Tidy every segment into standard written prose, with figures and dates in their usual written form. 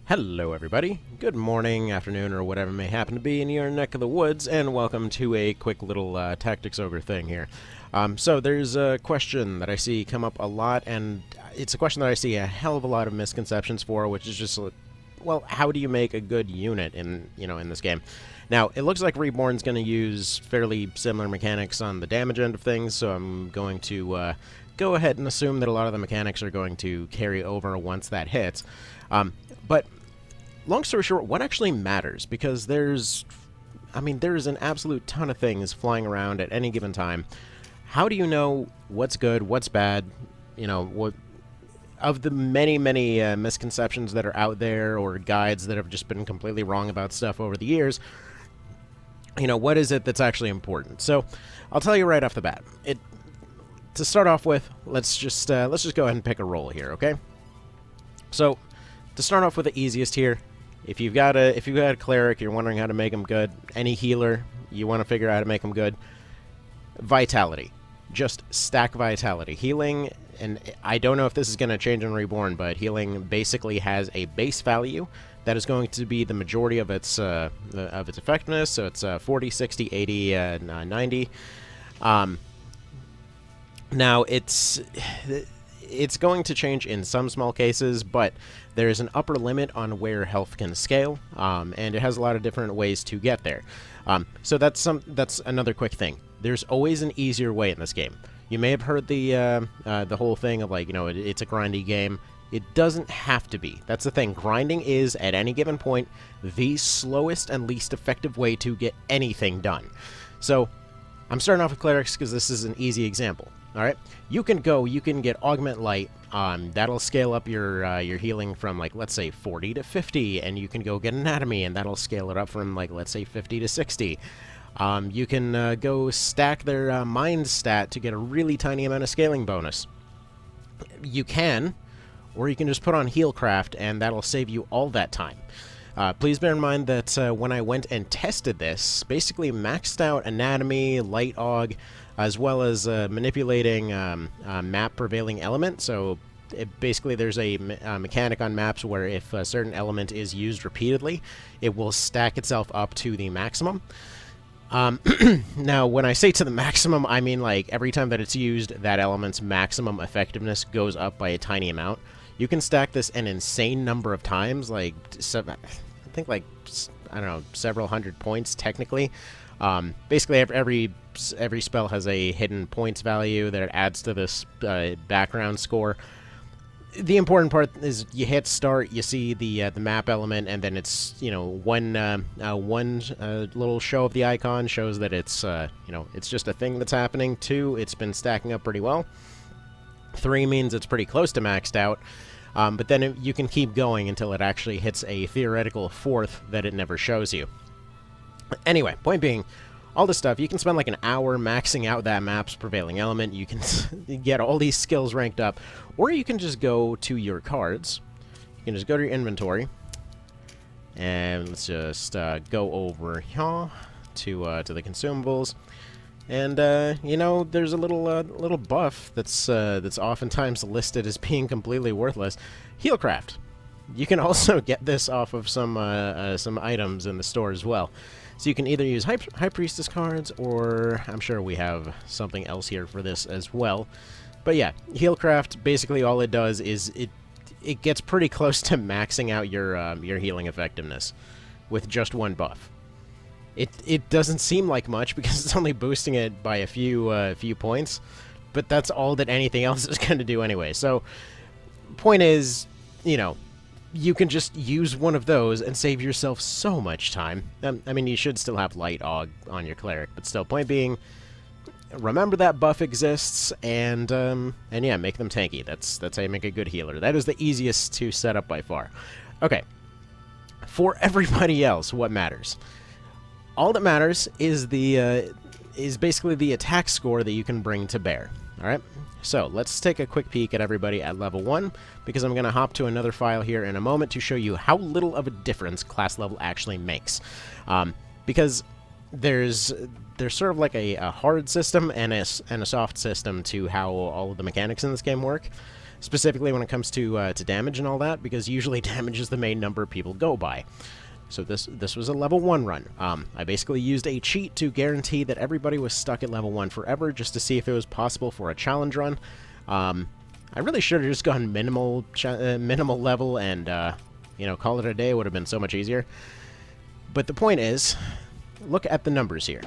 Hello everybody, good morning, afternoon, or whatever may happen to be in your neck of the woods, and welcome to a quick little Tactics Ogre thing here. So there's a question that I see come up a lot, and it's a question that I see a hell of a lot of misconceptions for, which is just, well, how do you make a good unit in this game? Now, it looks like Reborn's going to use fairly similar mechanics on the damage end of things, so I'm going to go ahead and assume that a lot of the mechanics are going to carry over once that hits. But long story short, what actually matters? Because there's an absolute ton of things flying around at any given time. How do you know what's good, what's bad? What of the many misconceptions that are out there, or guides that have just been completely wrong about stuff over the years? What is it that's actually important? So, I'll tell you right off the bat. To start off with, let's just go ahead and pick a role here, okay? So, to start off with the easiest here, if you've got a cleric, you're wondering how to make them good, any healer, you want to figure out how to make them good, vitality. Just stack vitality. Healing, and I don't know if this is going to change in Reborn, but healing basically has a base value that is going to be the majority of its effectiveness, so it's 40, 60, 80, 90. Now, it's going to change in some small cases, but there's an upper limit on where health can scale, and it has a lot of different ways to get there. So that's another quick thing. There's always an easier way in this game. You may have heard the whole thing of it's a grindy game. It doesn't have to be. That's the thing. Grinding is, at any given point, the slowest and least effective way to get anything done. So, I'm starting off with Clerics because this is an easy example. Alright? You can get Augment Light. That'll scale up your healing from, let's say, 40 to 50, and you can go get Anatomy, and that'll scale it up from, let's say, 50 to 60. You can go stack their Mind stat to get a really tiny amount of scaling bonus. You can, or you can just put on Healcraft, and that'll save you all that time. Please bear in mind that when I went and tested this, basically maxed out Anatomy, Light Aug, as well as manipulating map prevailing element. So basically there's a mechanic on maps where if a certain element is used repeatedly, it will stack itself up to the maximum. Now, when I say to the maximum, I mean every time that it's used, that element's maximum effectiveness goes up by a tiny amount. You can stack this an insane number of times, I think I don't know, several hundred points technically. Basically, every spell has a hidden points value that it adds to this background score. The important part is you hit start, you see the map element, and then it's one little show of the icon shows that it's it's just a thing that's happening. 2, it's been stacking up pretty well. 3 means it's pretty close to maxed out. But then you can keep going until it actually hits a theoretical 4th that it never shows you. Anyway, point being, all this stuff, you can spend an hour maxing out that map's prevailing element. You can get all these skills ranked up, or you can just go to your cards. You can just go to your inventory, and let's just go over here to the Consumables. And there's a little buff that's oftentimes listed as being completely worthless. Healcraft. You can also get this off of some items in the store as well. So you can either use High Priestess cards, or I'm sure we have something else here for this as well. But yeah, Healcraft, basically all it does is it gets pretty close to maxing out your healing effectiveness with just one buff. It doesn't seem like much because it's only boosting it by a few points, but that's all that anything else is going to do anyway. So, point is, you can just use one of those and save yourself so much time. I mean, you should still have Light Aug on your Cleric, but still, point being, remember that buff exists, and yeah, make them tanky. That's how you make a good healer. That is the easiest to set up by far. Okay, for everybody else, what matters? All that matters is basically the attack score that you can bring to bear. Alright? So, let's take a quick peek at everybody at level 1, because I'm going to hop to another file here in a moment to show you how little of a difference class level actually makes. Because there's sort of a hard system and a soft system to how all of the mechanics in this game work. specifically when it comes to damage and all that, because usually damage is the main number people go by. So this was a level 1 run. I basically used a cheat to guarantee that everybody was stuck at level 1 forever, just to see if it was possible for a challenge run. I really should have just gone minimal level and, you know, call it a day. Would have been so much easier. But the point is, look at the numbers here.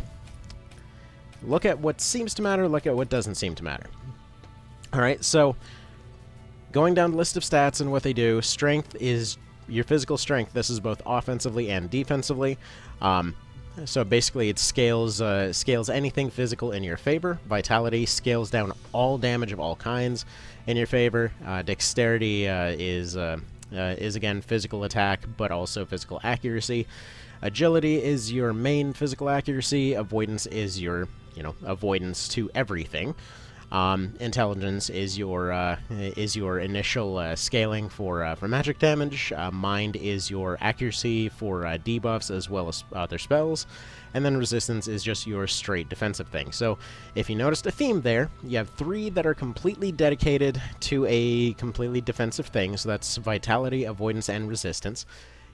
Look at what seems to matter, look at what doesn't seem to matter. Alright, so going down the list of stats and what they do, strength is your physical strength. This is both offensively and defensively. So basically it scales anything physical in your favor. Vitality scales down all damage of all kinds in your favor. Dexterity is again physical attack, but also physical accuracy. Agility is your main physical accuracy. Avoidance is your, you know, avoidance to everything. Intelligence is your initial scaling for magic damage. Mind is your accuracy for debuffs as well as other spells, and then resistance is just your straight defensive thing. So if you noticed a theme there, you have 3 that are completely dedicated to a completely defensive thing. So that's vitality, avoidance, and resistance.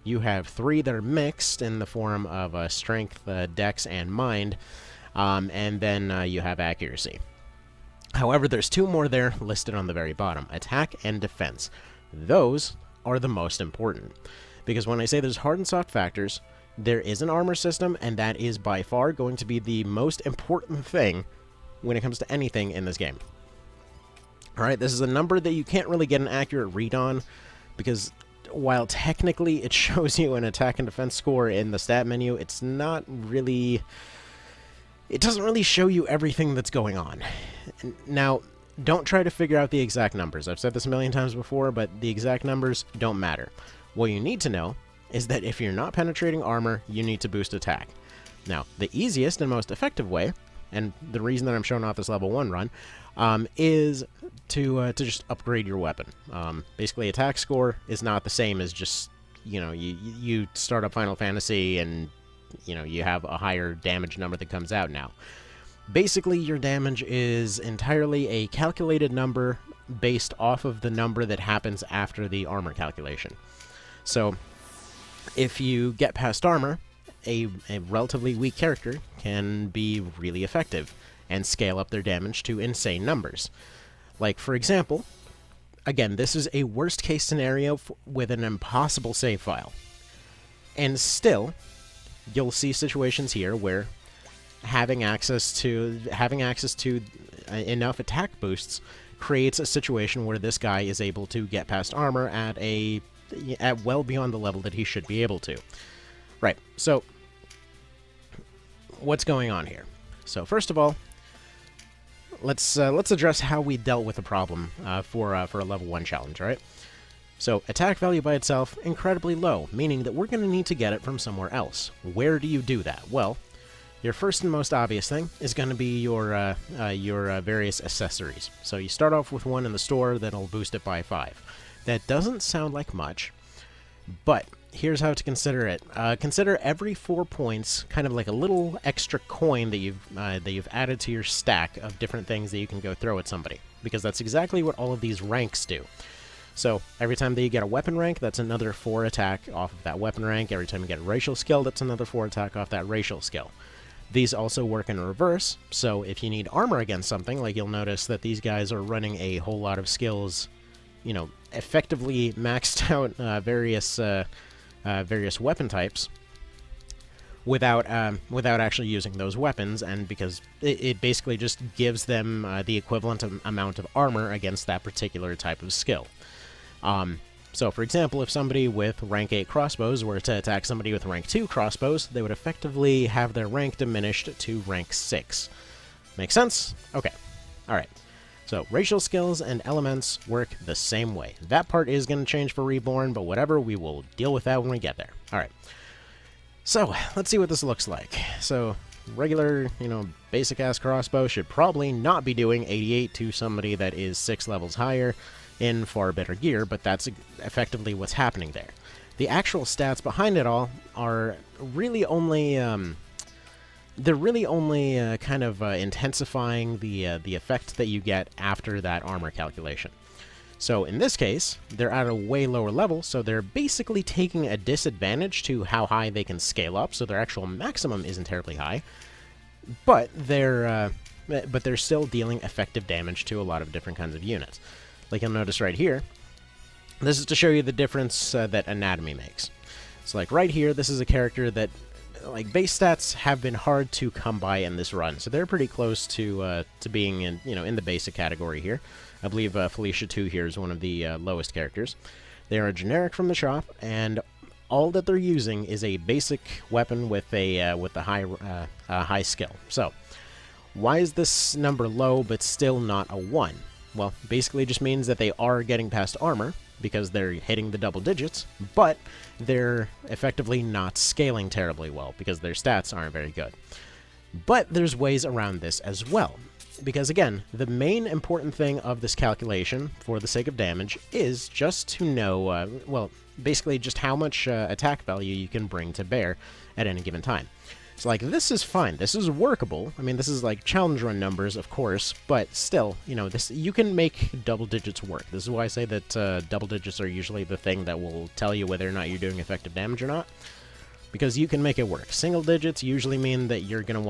You have 3 that are mixed in the form of strength, dex, and mind, and then you have accuracy. However, there's 2 more there listed on the very bottom, attack and defense. Those are the most important, because when I say there's hard and soft factors, there is an armor system, and that is by far going to be the most important thing when it comes to anything in this game. Alright, this is a number that you can't really get an accurate read on, because while technically it shows you an attack and defense score in the stat menu, it's not really... It doesn't really show you everything that's going on. Now, don't try to figure out the exact numbers. I've said this a million times before, but the exact numbers don't matter. What you need to know is that if you're not penetrating armor, you need to boost attack. Now, the easiest and most effective way, and the reason that I'm showing off this level 1 run, is to just upgrade your weapon. Basically, attack score is not the same as just, you know, you start up Final Fantasy and, you know, you have a higher damage number that comes out now. Basically, your damage is entirely a calculated number based off of the number that happens after the armor calculation. So, if you get past armor, a relatively weak character can be really effective and scale up their damage to insane numbers. Like, for example, again, this is a worst-case scenario with an impossible save file. And still, you'll see situations here where having access to enough attack boosts creates a situation where this guy is able to get past armor at well beyond the level that he should be able to. Right. So what's going on here? So first of all, let's address how we dealt with the problem for a level 1 challenge, right? So, attack value by itself, incredibly low, meaning that we're going to need to get it from somewhere else. Where do you do that? Well, your first and most obvious thing is going to be your various accessories. So you start off with 1 in the store that'll boost it by 5. That doesn't sound like much, but here's how to consider it. Consider every 4 points kind of like a little extra coin that you've added to your stack of different things that you can go throw at somebody, because that's exactly what all of these ranks do. So, every time that you get a weapon rank, that's another 4 attack off of that weapon rank. Every time you get a racial skill, that's another 4 attack off that racial skill. These also work in reverse, so if you need armor against something, like you'll notice that these guys are running a whole lot of skills, you know, effectively maxed out various weapon types without actually using those weapons, and because it basically just gives them the equivalent amount of armor against that particular type of skill. So, for example, if somebody with rank 8 crossbows were to attack somebody with rank 2 crossbows, they would effectively have their rank diminished to rank 6. Make sense? Okay. Alright. So, racial skills and elements work the same way. That part is going to change for Reborn, but whatever, we will deal with that when we get there. Alright. So, let's see what this looks like. So, regular, you know, basic-ass crossbow should probably not be doing 88 to somebody that is 6 levels higher in far better gear, but that's effectively what's happening there. The actual stats behind it all are really only, kind of intensifying the effect that you get after that armor calculation. So in this case, they're at a way lower level, so they're basically taking a disadvantage to how high they can scale up, so their actual maximum isn't terribly high, but they're still dealing effective damage to a lot of different kinds of units. Like you'll notice right here, this is to show you the difference that anatomy makes. So like right here, this is a character that, like, base stats have been hard to come by in this run, so they're pretty close to being in, in the basic category here. I believe Felicia 2 here is one of the lowest characters. They are a generic from the shop, and all that they're using is a basic weapon with a high skill. So, why is this number low but still not a 1? Well, basically just means that they are getting past armor, because they're hitting the double digits, but they're effectively not scaling terribly well, because their stats aren't very good. But there's ways around this as well. Because again, the main important thing of this calculation, for the sake of damage, is just to know, well, basically just how much attack value you can bring to bear at any given time. So, like, this is fine. This is workable. I mean, this is, like, challenge run numbers, of course, but still, this you can make double digits work. This is why I say that double digits are usually the thing that will tell you whether or not you're doing effective damage or not, because you can make it work. Single digits usually mean that you're going to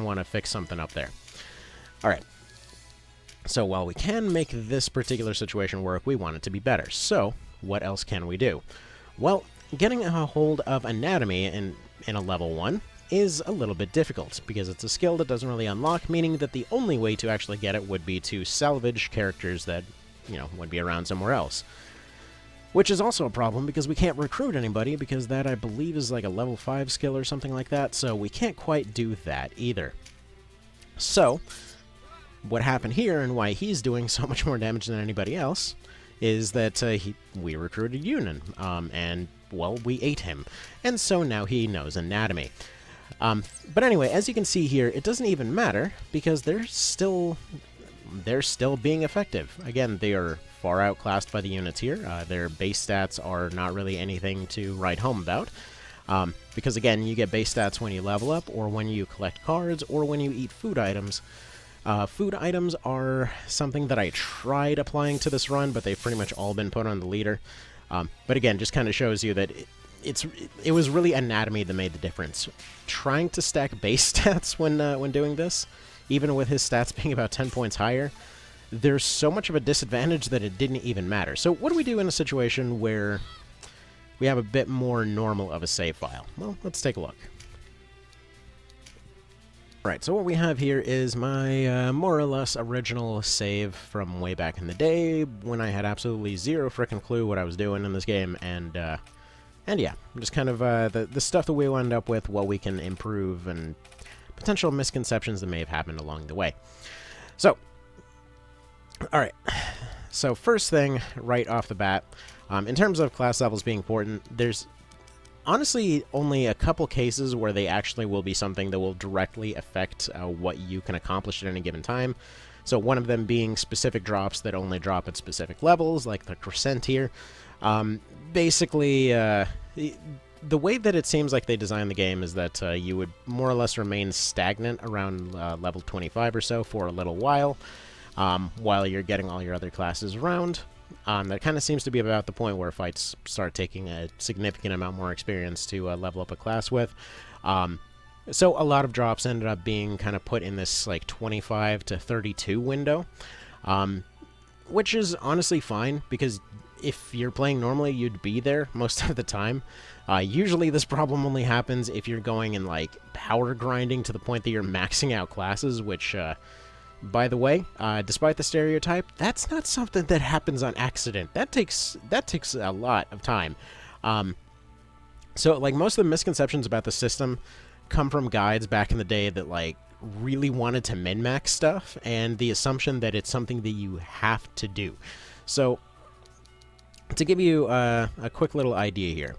want to fix something up there. Alright, so while we can make this particular situation work, we want it to be better. So, what else can we do? Well, getting a hold of anatomy in a level 1 is a little bit difficult, because it's a skill that doesn't really unlock, meaning that the only way to actually get it would be to salvage characters that, would be around somewhere else. Which is also a problem, because we can't recruit anybody, because that, I believe, is like a level 5 skill or something like that, so we can't quite do that either. So, what happened here, and why he's doing so much more damage than anybody else, is that we recruited Yunin, and, well, we ate him. And so now he knows anatomy. But anyway, as you can see here, it doesn't even matter, because they're still being effective. Again, they are far outclassed by the units here. Their base stats are not really anything to write home about. Because again, you get base stats when you level up, or when you collect cards, or when you eat food items. Food items are something that I tried applying to this run, but they've pretty much all been put on the leader. But again, just kind of shows you that it was really anatomy that made the difference. Trying to stack base stats when doing this, even with his stats being about 10 points higher, there's so much of a disadvantage that it didn't even matter. So what do we do in a situation where we have a bit more normal of a save file? Well, let's take a look. Alright, so what we have here is my more or less original save from way back in the day, when I had absolutely zero frickin' clue what I was doing in this game, and yeah, just kind of the stuff that we wound up with, what we can improve, and potential misconceptions that may have happened along the way. So, alright, so first thing, right off the bat, in terms of class levels being important, there's honestly only a couple cases where they actually will be something that will directly affect what you can accomplish at any given time. So one of them being specific drops that only drop at specific levels, like the Crescent here. Basically, the way that it seems like they designed the game is that you would more or less remain stagnant around level 25 or so for a little while you're getting all your other classes around. That kind of seems to be about the point where fights start taking a significant amount more experience to level up a class with. So a lot of drops ended up being kind of put in this like 25 to 32 window, which is honestly fine, because if you're playing normally, you'd be there most of the time. Usually this problem only happens if you're going and like power grinding to the point that you're maxing out classes, which by the way, despite the stereotype, that's not something that happens on accident. That takes a lot of time. So, like, most of the misconceptions about the system come from guides back in the day that, like, really wanted to min-max stuff, and the assumption that it's something that you have to do. So, to give you a quick little idea here,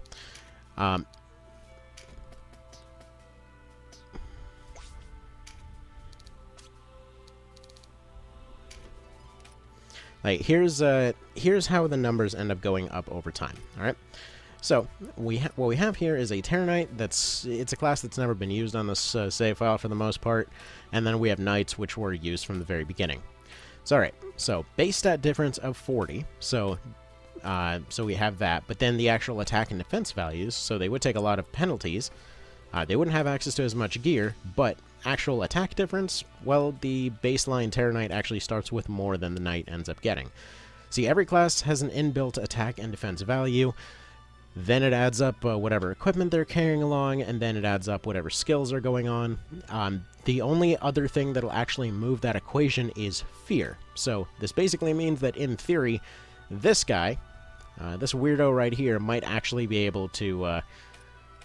like, here's how the numbers end up going up over time. All right, so what we have here is a Terror Knight. It's a class that's never been used on this save file for the most part, and then we have Knights, which were used from the very beginning. So alright, so base stat difference of 40, so we have that, but then the actual attack and defense values, so they would take a lot of penalties. They wouldn't have access to as much gear, but actual attack difference, well, the baseline Terror Knight actually starts with more than the Knight ends up getting. See, every class has an inbuilt attack and defense value, then it adds up whatever equipment they're carrying along, and then it adds up whatever skills are going on. The only other thing that'll actually move that equation is fear. So this basically means that, in theory, this guy, this weirdo right here, might actually be able to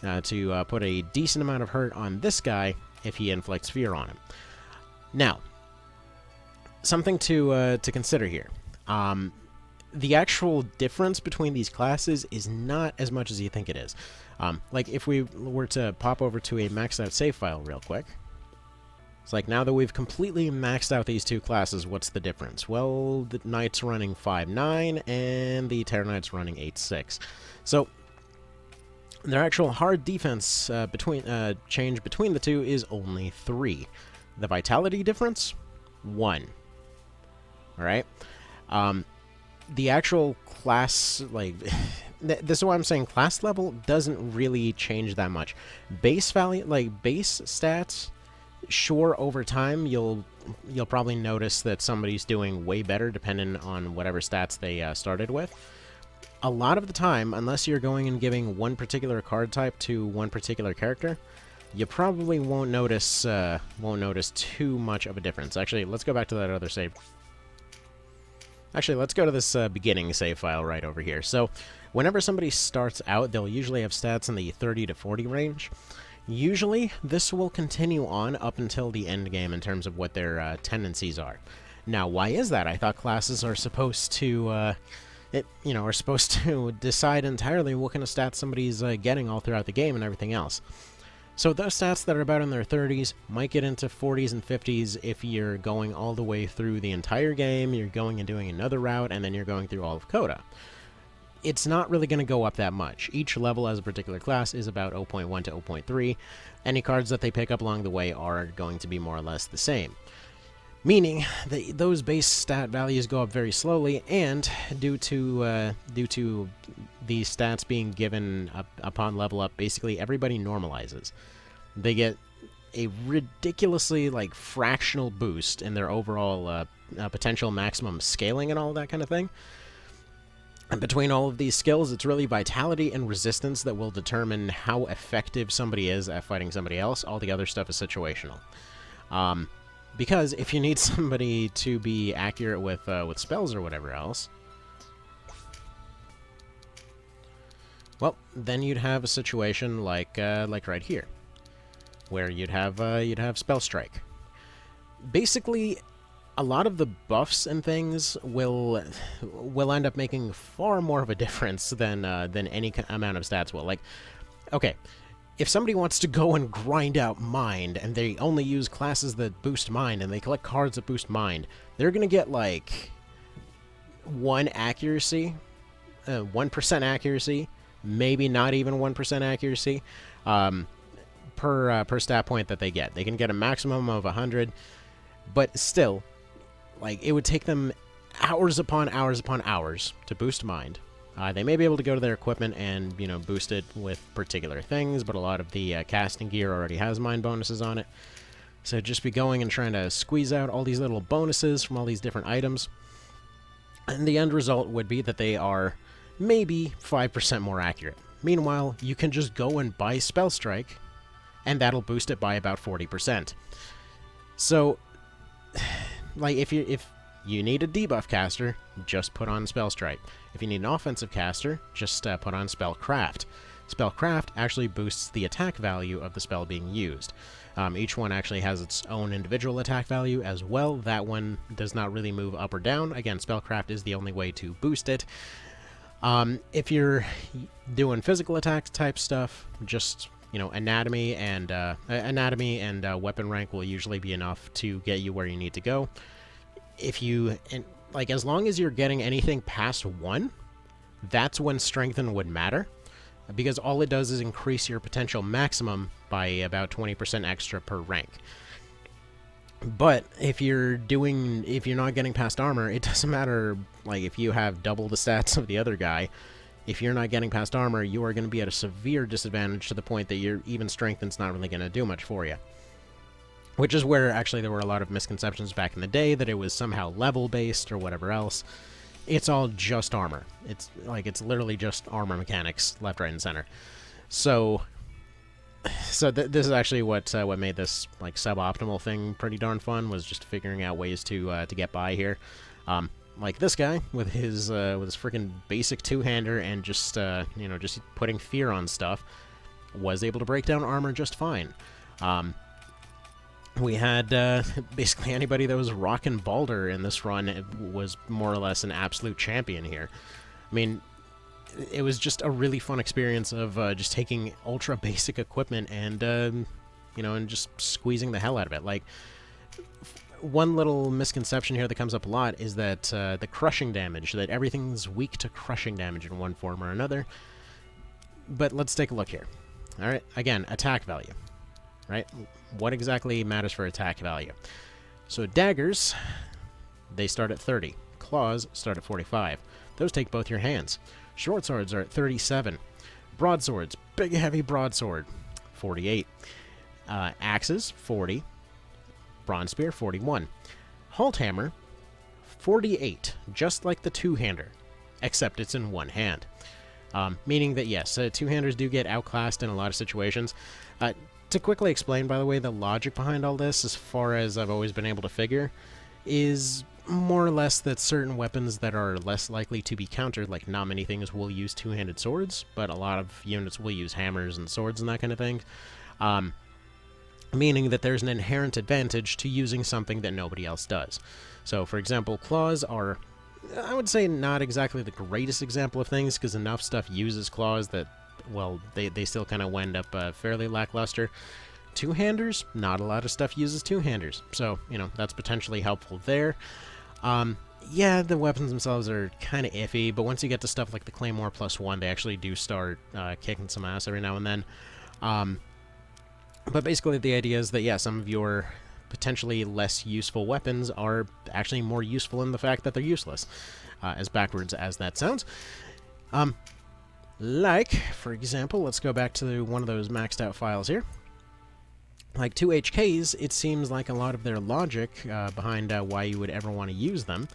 put a decent amount of hurt on this guy if he inflicts fear on him. Now, something to consider here. The actual difference between these classes is not as much as you think it is. Like, if we were to pop over to a maxed out save file real quick, it's like, now that we've completely maxed out these two classes, what's the difference? Well, the Knight's running 5.9, and the Terror Knight's running 8.6. So, their actual hard defense change between the two is only 3. The vitality difference, 1. Alright? The actual class, like, this is why I'm saying class level doesn't really change that much. Base value, like, base stats, sure, over time, you'll probably notice that somebody's doing way better depending on whatever stats they started with. A lot of the time, unless you're going and giving one particular card type to one particular character, you probably won't notice too much of a difference. Actually, let's go back to that other save. Actually, let's go to this beginning save file right over here. So, whenever somebody starts out, they'll usually have stats in the 30 to 40 range. Usually, this will continue on up until the end game in terms of what their tendencies are. Now, why is that? I thought classes are supposed to, are supposed to decide entirely what kind of stats somebody's getting all throughout the game and everything else. So those stats that are about in their 30s might get into 40s and 50s if you're going all the way through the entire game, you're going and doing another route, and then you're going through all of Coda. It's not really going to go up that much. Each level as a particular class is about 0.1 to 0.3. Any cards that they pick up along the way are going to be more or less the same. Meaning that those base stat values go up very slowly, and due to these stats being given upon level up, basically everybody normalizes. They get a ridiculously, like, fractional boost in their overall potential maximum scaling and all that kind of thing. And between all of these skills, it's really vitality and resistance that will determine how effective somebody is at fighting somebody else. All the other stuff is situational. Because if you need somebody to be accurate with spells or whatever else, well, then you'd have a situation like right here, where you'd have Spell Strike. Basically, a lot of the buffs and things will end up making far more of a difference than any amount of stats will. Like, okay, if somebody wants to go and grind out Mind, and they only use classes that boost Mind, and they collect cards that boost Mind, they're going to get, like, 1% accuracy, maybe not even 1% accuracy, per stat point that they get. They can get a maximum of 100, but still, like, it would take them hours upon hours upon hours to boost Mind. They may be able to go to their equipment and, boost it with particular things, but a lot of the casting gear already has Mind bonuses on it. So just be going and trying to squeeze out all these little bonuses from all these different items. And the end result would be that they are maybe 5% more accurate. Meanwhile, you can just go and buy Spell Strike, and that'll boost it by about 40%. So, like, if you need a debuff caster, just put on Spell Strike. If you need an offensive caster, just put on Spellcraft. Spellcraft actually boosts the attack value of the spell being used. Each one actually has its own individual attack value as well. That one does not really move up or down. Again, Spellcraft is the only way to boost it. If you're doing physical attack type stuff, just anatomy and weapon rank will usually be enough to get you where you need to go. As long as you're getting anything past 1, that's when Strengthen would matter, because all it does is increase your potential maximum by about 20% extra per rank. But if you're not getting past armor, it doesn't matter, like, if you have double the stats of the other guy. If you're not getting past armor, you are going to be at a severe disadvantage to the point that your even strengthen's not really going to do much for you. Which is where, actually, there were a lot of misconceptions back in the day that it was somehow level-based or whatever else. It's all just armor. It's literally just armor mechanics, left, right, and center. So this is actually what made this, like, suboptimal thing pretty darn fun, was just figuring out ways to get by here. Like this guy with his freaking basic two-hander and just just putting fear on stuff, was able to break down armor just fine. We had basically anybody that was rocking Balder in this run was more or less an absolute champion here. I mean, it was just a really fun experience of just taking ultra basic equipment and and just squeezing the hell out of it. Like, one little misconception here that comes up a lot is that the crushing damage, that everything's weak to crushing damage in one form or another. But let's take a look here. All right, again, attack value, right? What exactly matters for attack value? So daggers, they start at 30. Claws start at 45. Those take both your hands. Short swords are at 37. Broadswords, big heavy broadsword, 48. Axes, 40. Bronze spear, 41. Halt hammer, 48, just like the two-hander, except it's in one hand. Meaning that, yes, two-handers do get outclassed in a lot of situations. To quickly explain, by the way, the logic behind all this, as far as I've always been able to figure, is more or less that certain weapons that are less likely to be countered, like not many things will use two-handed swords, but a lot of units will use hammers and swords and that kind of thing. Meaning that there's an inherent advantage to using something that nobody else does. So, for example, claws are, I would say, not exactly the greatest example of things, because enough stuff uses claws that, well, they still kind of wind up fairly lackluster. Two-handers, not a lot of stuff uses two-handers, so, that's potentially helpful there. Yeah, the weapons themselves are kind of iffy, but once you get to stuff like the Claymore +1, they actually do start kicking some ass every now and then. But basically the idea is that, yeah, some of your potentially less useful weapons are actually more useful in the fact that they're useless, as backwards as that sounds. Like, for example, let's go back to one of those maxed out files here. Like 2 HKs, it seems like a lot of their logic behind why you would ever want to use them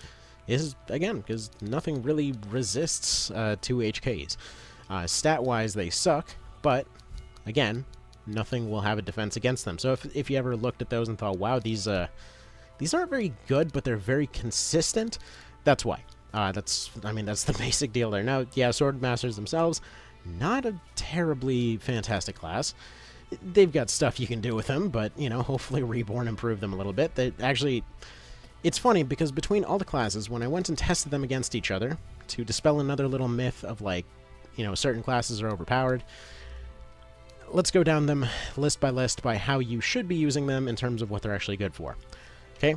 is, again, because nothing really resists 2 HKs. Stat-wise, they suck, but, again, nothing will have a defense against them. So if you ever looked at those and thought, wow, these aren't very good, but they're very consistent, that's why. That's the basic deal there. Now, yeah, Swordmasters themselves, not a terribly fantastic class. They've got stuff you can do with them, but, hopefully Reborn improved them a little bit. It's funny, because between all the classes, when I went and tested them against each other, to dispel another little myth of, like, certain classes are overpowered, let's go down them list by how you should be using them in terms of what they're actually good for. Okay?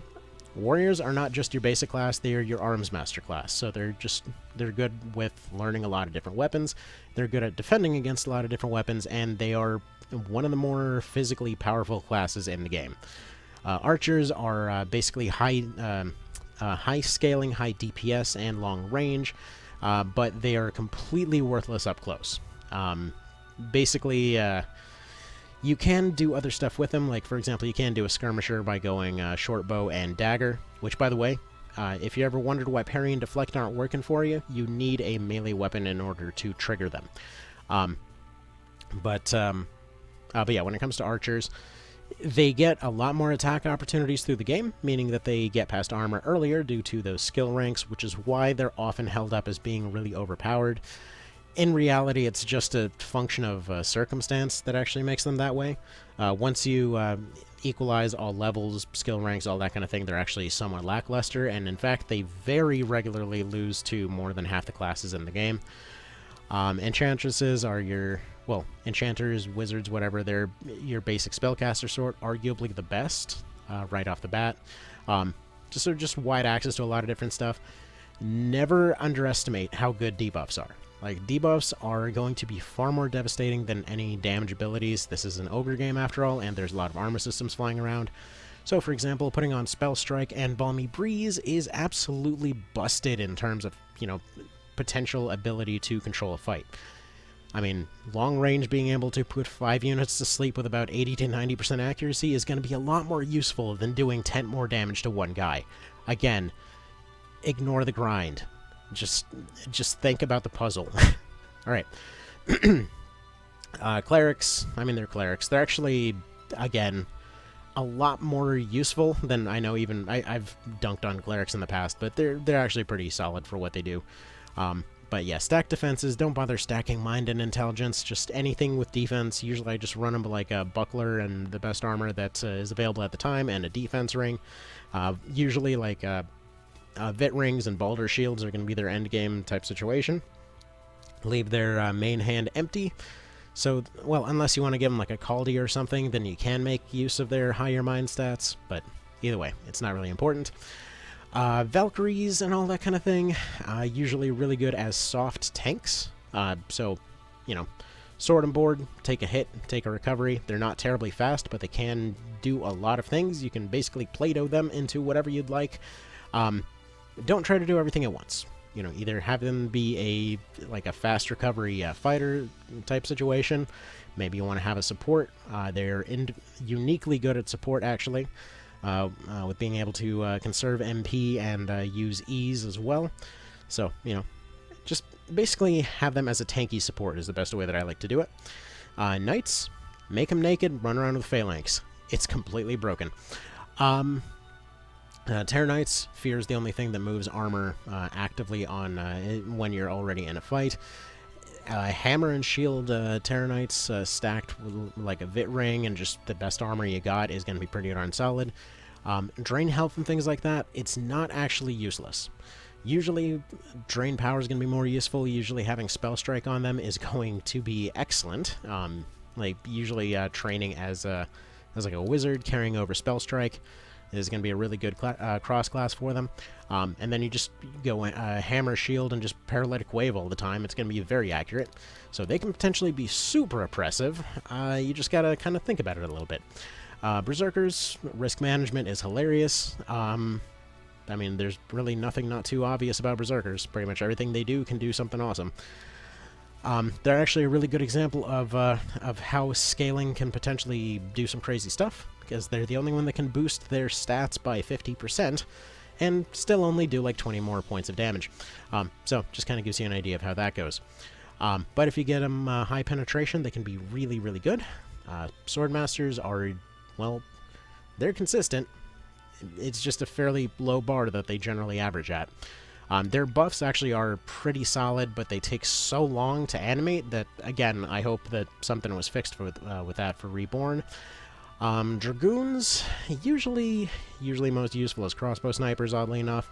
Warriors are not just your basic class, they are your arms master class. So they're good with learning a lot of different weapons, they're good at defending against a lot of different weapons, and they are one of the more physically powerful classes in the game. Archers are basically high scaling, high DPS, and long range, but they are completely worthless up close. Basically, you can do other stuff with them, like, for example, you can do a skirmisher by going short bow and dagger, which, by the way, if you ever wondered why parry and deflect aren't working for you, you need a melee weapon in order to trigger them. But yeah, when it comes to archers, they get a lot more attack opportunities through the game, meaning that they get past armor earlier due to those skill ranks, which is why they're often held up as being really overpowered. In reality, it's just a function of circumstance that actually makes them that way. Once you equalize all levels, skill ranks, all that kind of thing, they're actually somewhat lackluster, and in fact, they very regularly lose to more than half the classes in the game. Enchantresses are your, well, enchanters, wizards, whatever, they're your basic spellcaster sort, arguably the best right off the bat. Just wide access to a lot of different stuff. Never underestimate how good debuffs are. Like, debuffs are going to be far more devastating than any damage abilities. This is an Ogre game, after all, and there's a lot of armor systems flying around. So, for example, putting on Spell Strike and Balmy Breeze is absolutely busted in terms of, potential ability to control a fight. I mean, long range being able to put 5 units to sleep with about 80 to 90% accuracy is going to be a lot more useful than doing 10 more damage to one guy. Again, ignore the grind. Just think about the puzzle. Alright. Clerics, they're clerics. They're actually, again, a lot more useful than I know even... I've dunked on clerics in the past, but they're actually pretty solid for what they do. But yeah, stack defenses, don't bother stacking mind and intelligence, just anything with defense. Usually I just run them like a buckler and the best armor that is available at the time, and a defense ring. Usually like Vit rings and Baldur shields are going to be their endgame type situation. Leave their main hand empty. So, well, unless you want to give them like a Caldi or something, then you can make use of their higher mind stats, but either way, it's not really important. Valkyries and all that kind of thing, usually really good as soft tanks. So, sword and board, take a hit, take a recovery. They're not terribly fast, but they can do a lot of things. You can basically Play-Doh them into whatever you'd like. Don't try to do everything at once. Either have them be a fast recovery fighter type situation. Maybe you want to have a support. They're uniquely good at support, actually. With being able to conserve MP and use ease as well. So, just basically have them as a tanky support is the best way that I like to do it. Knights, make them naked, run around with phalanx. It's completely broken. Terror Knights, fear is the only thing that moves armor actively on when you're already in a fight. Hammer and shield Terror Knights stacked with like a Vit ring and just the best armor you got is going to be pretty darn solid. Drain health and things like that, it's not actually useless. Usually, drain power is going to be more useful. Usually having Spell Strike on them is going to be excellent. Usually training as like a wizard, carrying over Spell Strike is going to be a really good cross-class for them. And then you just go Hammer, Shield, and just Paralytic Wave all the time. It's going to be very accurate. So they can potentially be super oppressive. You just got to kind of think about it a little bit. Berserkers, risk management is hilarious. There's really nothing not too obvious about Berserkers. Pretty much everything they do can do something awesome. They're actually a really good example of how scaling can potentially do some crazy stuff, because they're the only one that can boost their stats by 50% and still only do like 20 more points of damage. So just kind of gives you an idea of how that goes. But if you get them high penetration, they can be really, really good. Swordmasters are, well, they're consistent. It's just a fairly low bar that they generally average at. Their buffs actually are pretty solid, but they take so long to animate that, again, I hope that something was fixed with that for Reborn. Dragoons, usually most useful as crossbow snipers, oddly enough.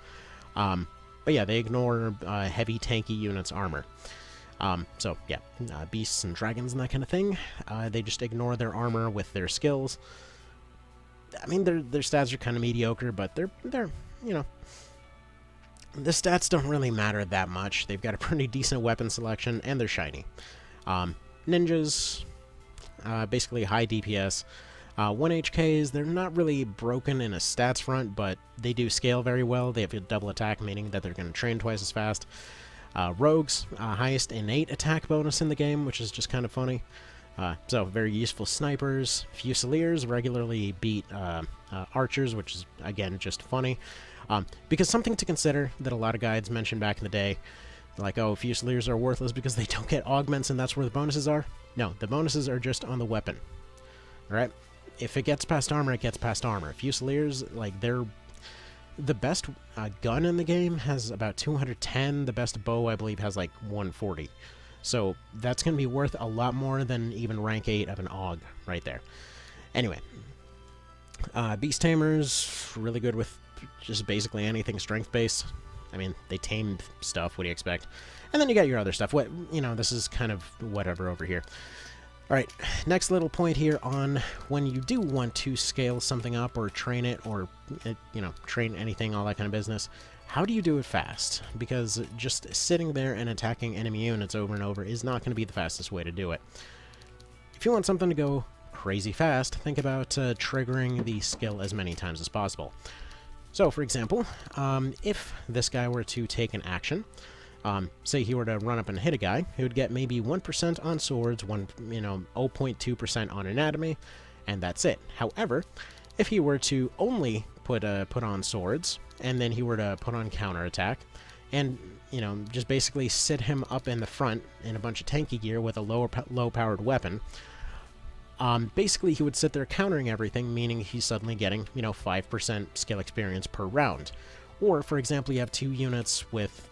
But yeah, they ignore heavy tanky units' armor. So yeah, beasts and dragons and that kind of thing, they just ignore their armor with their skills. Their stats are kind of mediocre, but they're the stats don't really matter that much. They've got a pretty decent weapon selection, and they're shiny. Ninjas, basically high DPS. 1 HKs, they're not really broken in a stats front, but they do scale very well. They have a double attack, meaning that they're going to train twice as fast. Rogues, highest innate attack bonus in the game, which is just kind of funny. So, very useful snipers. Fusiliers regularly beat archers, which is, again, just funny. Because something to consider that a lot of guides mentioned back in the day, like, oh, Fusiliers are worthless because they don't get augments and that's where the bonuses are. No, the bonuses are just on the weapon. Alright? If it gets past armor, it gets past armor. Fusiliers, like, they're... The best gun in the game has about 210. The best bow, I believe, has like 140. So that's going to be worth a lot more than even rank 8 of an AUG right there. Anyway. Beast Tamers, really good with just basically anything strength-based. They tamed stuff. What do you expect? And then you got your other stuff. This is kind of whatever over here. Alright, next little point here on when you do want to scale something up or train it or, train anything, all that kind of business, how do you do it fast? Because just sitting there and attacking enemy units over and over is not going to be the fastest way to do it. If you want something to go crazy fast, think about triggering the skill as many times as possible. So, for example, if this guy were to take an action, say he were to run up and hit a guy, he would get maybe 1% on swords, 0.2% on anatomy, and that's it. However, if he were to only put on swords, and then he were to put on counterattack, and just basically sit him up in the front in a bunch of tanky gear with a low-powered weapon, basically he would sit there countering everything, meaning he's suddenly getting 5% skill experience per round. Or, for example, you have 2 units with,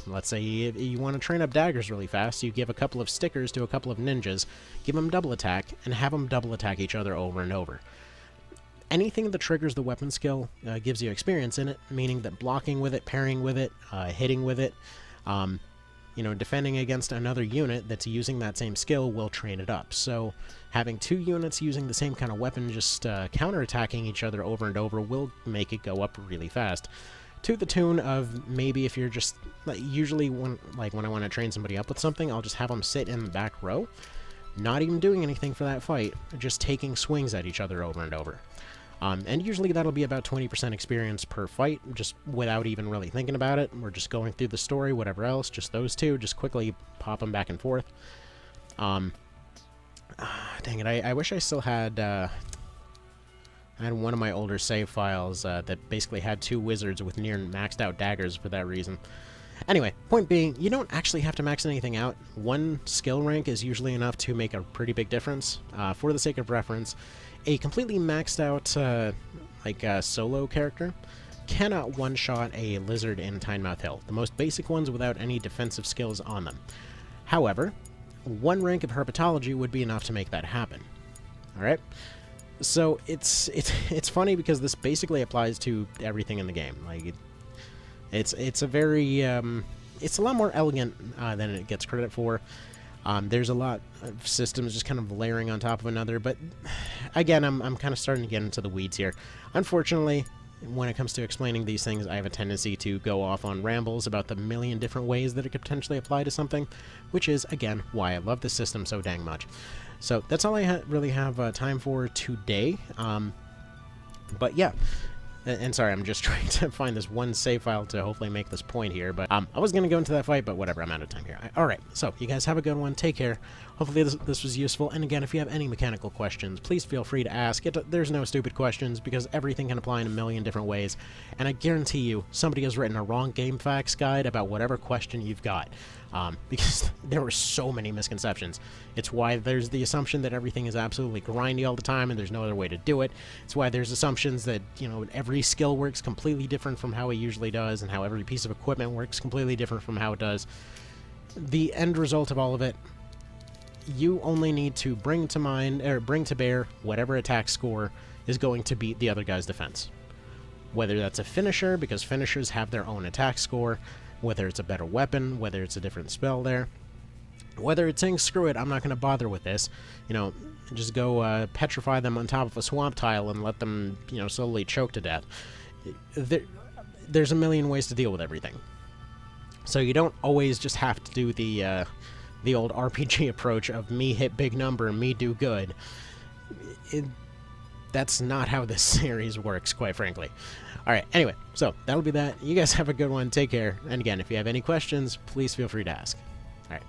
let's say you want to train up daggers really fast, you give a couple of stickers to a couple of ninjas, give them double attack, and have them double attack each other over and over. Anything that triggers the weapon skill gives you experience in it, meaning that blocking with it, parrying with it, hitting with it, defending against another unit that's using that same skill will train it up. So having 2 units using the same kind of weapon just counterattacking each other over and over will make it go up really fast. To the tune of maybe if you're just, usually when I want to train somebody up with something, I'll just have them sit in the back row, not even doing anything for that fight, just taking swings at each other over and over. And usually that'll be about 20% experience per fight, just without even really thinking about it. We're just going through the story, whatever else, just those 2, just quickly pop them back and forth. Dang it, I wish I still had... I had one of my older save files that basically had 2 wizards with near maxed out daggers for that reason. Anyway, point being, you don't actually have to max anything out. 1 skill rank is usually enough to make a pretty big difference. For the sake of reference, a completely maxed out solo character cannot one-shot a lizard in Tynemouth Hill, the most basic ones without any defensive skills on them. However, 1 rank of herpetology would be enough to make that happen. Alright? So it's funny because this basically applies to everything in the game. It's a very it's a lot more elegant than it gets credit for. There's a lot of systems just kind of layering on top of another, but again, I'm kind of starting to get into the weeds here. Unfortunately, when it comes to explaining these things, I have a tendency to go off on rambles about the million different ways that it could potentially apply to something, which is, again, why I love this system so dang much. So that's all I really have time for today. But yeah, and sorry, I'm just trying to find this one save file to hopefully make this point here, but I was going to go into that fight, but whatever, I'm out of time here. Alright, so you guys have a good one, take care. Hopefully this was useful, and again, if you have any mechanical questions, please feel free to ask. There's no stupid questions, because everything can apply in a million different ways, and I guarantee you, somebody has written a wrong game facts guide about whatever question you've got, because there were so many misconceptions. It's why there's the assumption that everything is absolutely grindy all the time, and there's no other way to do it. It's why there's assumptions that, every skill works completely different from how it usually does, and how every piece of equipment works completely different from how it does. The end result of all of it, you only need to bring to bear whatever attack score is going to beat the other guy's defense. Whether that's a finisher, because finishers have their own attack score, whether it's a better weapon, whether it's a different spell there, whether it's saying, screw it, I'm not going to bother with this, just go petrify them on top of a swamp tile and let them, slowly choke to death. There's a million ways to deal with everything. So you don't always just have to do the old RPG approach of me hit big number, me do good. That's not how this series works, quite frankly. Alright, anyway, so that'll be that. You guys have a good one, take care, and again, if you have any questions, please feel free to ask. Alright.